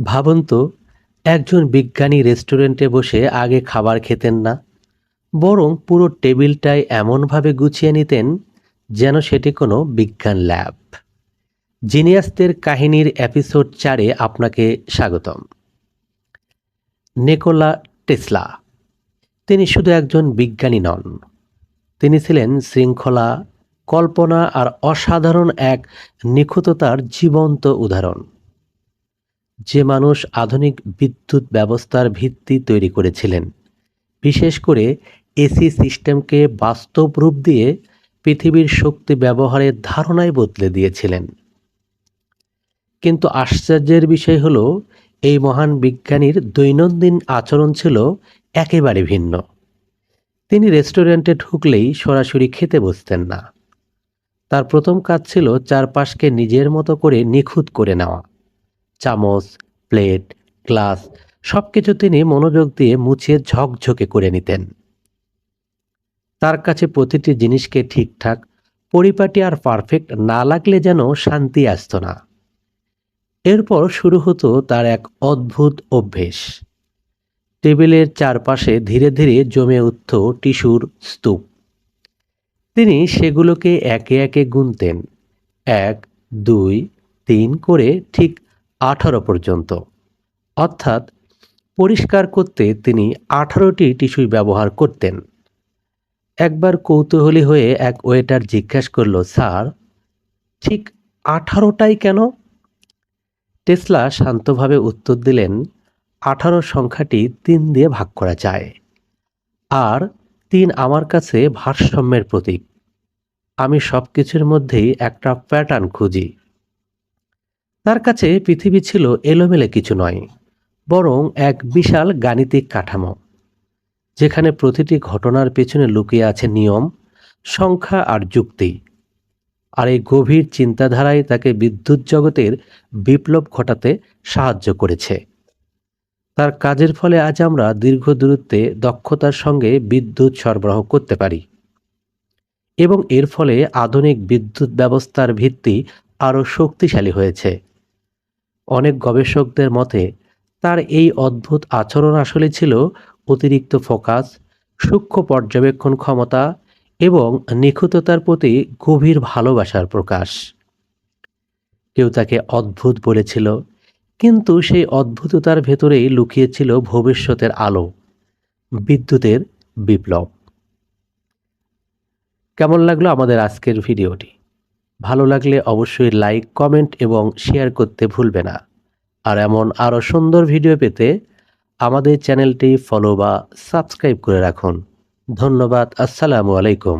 ভাবুন তো, একজন বিজ্ঞানী রেস্টুরেন্টে বসে আগে খাবার খেতেন না, বরং পুরো টেবিলটাই এমনভাবে গুছিয়ে নিতেন যেন সেটি কোনো বিজ্ঞান ল্যাব। জিনিয়াসদের কাহিনীর এপিসোড 4-এ আপনাকে স্বাগতম। নিকোলা টেসলা, তিনি শুধু একজন বিজ্ঞানী নন, তিনি ছিলেন শৃঙ্খলা, কল্পনা আর অসাধারণ এক নিখুঁততার জীবন্ত উদাহরণ। যে মানুষ আধুনিক বিদ্যুৎ ব্যবস্থার ভিত্তি তৈরি করেছিলেন, বিশেষ করে এসি সিস্টেমকে বাস্তব রূপ দিয়ে পৃথিবীর শক্তি ব্যবহারের ধারণাই বদলে দিয়েছিলেন। কিন্তু আশ্চর্যের বিষয় হলো, এই মহান বিজ্ঞানীর দৈনন্দিন আচরণ ছিল একেবারে ভিন্ন। তিনি রেস্টুরেন্টে ঢুকলেই সরাসরি খেতে বসতেন না। তার প্রথম কাজ ছিল চারপাশকে নিজের মতো করে নিখুঁত করে নেওয়া। চামচ, প্লেট, গ্লাস সবকিছু তিনি মনোযোগ দিয়ে মুছিয়ে ঝকঝকে করে নিতেন। তার কাছে প্রতিটি জিনিসকে ঠিকঠাক, পরিপাটি আর পারফেক্ট না লাগলে যেন শান্তি আসতো না। এরপর শুরু হতো তার এক অদ্ভুত অভ্যেস। টেবিলের চারপাশে ধীরে ধীরে জমে উঠত টিস্যুর স্তূপ। তিনি সেগুলোকে একে একে গুনতেন, 1, 2, 3 করে ঠিক 18 পর্যন্ত। অর্থাৎ পরিষ্কার করতে তিনি 18টি টিস্যু ব্যবহার করতেন। একবার কৌতূহলী হয়ে এক ওয়েটার জিজ্ঞাসা করল, স্যার, ঠিক 18টাই কেন? টেসলা শান্তভাবে উত্তর দিলেন, 18 সংখ্যাটি 3 দিয়ে ভাগ করা যায়, আর 3 আমার কাছে ভারসাম্যের প্রতীক। আমি সব কিছুর মধ্যেই একটা প্যাটার্ন খুঁজি। তার কাছে পৃথিবী ছিল এলোমেলো কিছু নয়, বরং এক বিশাল গাণিতিক কাঠামো, যেখানে প্রতিটি ঘটনার পেছনে লুকিয়ে আছে নিয়ম, সংখ্যা আর যুক্তি। আর এই গভীর চিন্তাধারাই তাকে বিদ্যুৎ জগতের বিপ্লব ঘটাতে সাহায্য করেছে। তার কাজের ফলে আজ আমরা দীর্ঘ দূরত্বে দক্ষতার সঙ্গে বিদ্যুৎ সরবরাহ করতে পারি, এবং এর ফলে আধুনিক বিদ্যুৎ ব্যবস্থার ভিত্তি আরও শক্তিশালী হয়েছে। অনেক গবেষকদের মতে তার এই অদ্ভুত আচরণ আসলে ছিল অতিরিক্ত ফোকাস, সূক্ষ্ম পর্যবেক্ষণ ক্ষমতা এবং নিখুঁততার প্রতি গভীর ভালোবাসার প্রকাশ। কেউ তাকে অদ্ভুত বলেছিল, কিন্তু সেই অদ্ভুততার ভেতরেই লুকিয়েছিল ভবিষ্যতের আলো, বিদ্যুতের বিপ্লব। কেমন লাগলো আমাদের আজকের ভিডিওটি? ভালো লাগলে অবশ্যই লাইক, কমেন্ট এবং শেয়ার করতে ভুলবে না। আর এমন আরও সুন্দর ভিডিও পেতে আমাদের চ্যানেলটি ফলো বা সাবস্ক্রাইব করে রাখুন। ধন্যবাদ। আসসালামু আলাইকুম।